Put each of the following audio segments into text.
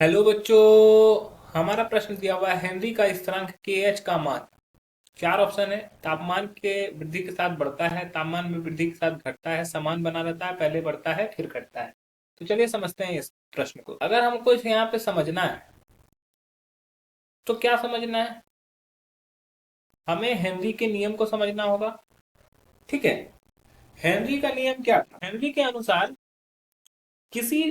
Hello बच्चों। हमारा प्रश्न दिया हुआ है हेनरी का स्थिरांक के एच का मान। चार ऑप्शन है। तापमान के वृद्धि के साथ बढ़ता है, तापमान में वृद्धि के साथ घटता है, समान बना रहता है, पहले बढ़ता है फिर घटता है। तो चलिए समझते हैं इस प्रश्न को। अगर हमको इसे यहाँ पे समझना है तो क्या समझना है? हमें हेनरी के नियम को समझना होगा। ठीक है। हेनरी का नियम क्या था? हेनरी के अनुसार किसी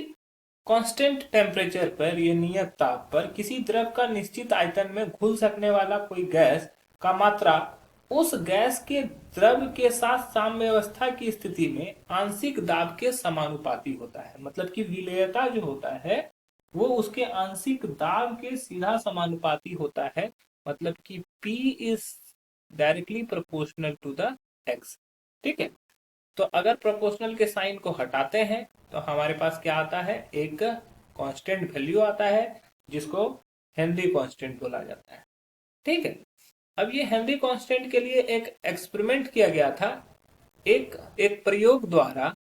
कांस्टेंट टेम्परेचर पर या नियत ताप पर किसी द्रव का निश्चित आयतन में घुल सकने वाला कोई गैस का मात्रा उस गैस के द्रव के साथ साम्यावस्था की स्थिति में आंशिक दाब के समानुपाती होता है। मतलब कि विलेयता जो होता है वो उसके आंशिक दाब के सीधा समानुपाती होता है। मतलब कि P is directly proportional to the x। ठीक है। तो अगर प्रोपोर्शनल के साइन को हटाते हैं तो हमारे पास क्या आता है? एक कांस्टेंट वैल्यू आता है जिसको हेनरी कांस्टेंट बोला जाता है। ठीक है। अब ये हेनरी कांस्टेंट के लिए एक एक्सपेरिमेंट किया गया था। एक एक प्रयोग द्वारा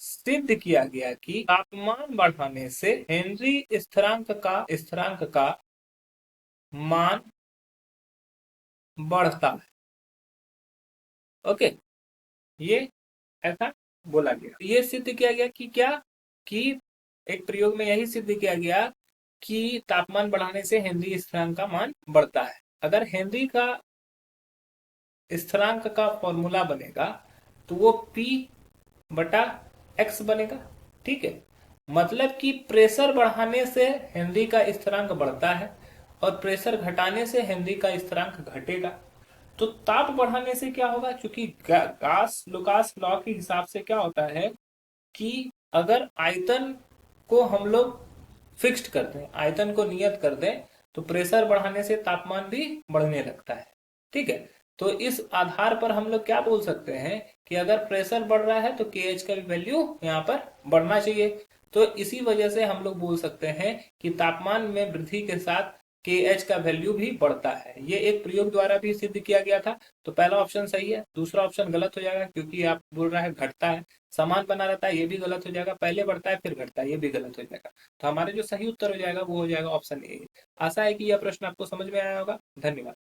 सिद्ध किया गया कि तापमान बढ़ाने से हेनरी स्थिरांक का मान बढ़ता है। ओके। ये ऐसा बोला गया, ये सिद्ध किया गया कि क्या, कि एक प्रयोग में यही सिद्ध किया गया कि तापमान बढ़ाने से हेनरी स्थिरांक का मान बढ़ता है। अगर हेनरी का स्थिरांक का फॉर्मूला बनेगा तो वो P बटा एक्स बनेगा। ठीक है। मतलब कि प्रेशर बढ़ाने से हेनरी का स्थिरांक बढ़ता है और प्रेशर घटाने से हेनरी का स्थिरांक घटेगा। तो ताप बढ़ाने से क्या होगा? क्योंकि गास लुकास लॉ के हिसाब से क्या होता है कि अगर आयतन को हम लोग फिक्स्ड कर दें, आयतन को नियत कर दें, तो प्रेशर बढ़ाने से तापमान भी बढ़ने लगता है। ठीक है। तो इस आधार पर हम लोग क्या बोल सकते हैं कि अगर प्रेशर बढ़ रहा है तो के एच का भी वैल्यू यहाँ पर बढ़ना चाहिए। तो इसी वजह से हम लोग बोल सकते हैं कि तापमान में वृद्धि के साथ के एच का वैल्यू भी बढ़ता है। ये एक प्रयोग द्वारा भी सिद्ध किया गया था। तो पहला ऑप्शन सही है, दूसरा ऑप्शन गलत हो जाएगा क्योंकि आप बोल रहा है घटता है, समान बना रहता है, ये भी गलत हो जाएगा, पहले बढ़ता है फिर घटता है, ये भी गलत हो जाएगा। तो हमारे जो सही उत्तर हो जाएगा वो हो जाएगा ऑप्शन ए। आशा है कि यह प्रश्न आपको समझ में आया होगा। धन्यवाद।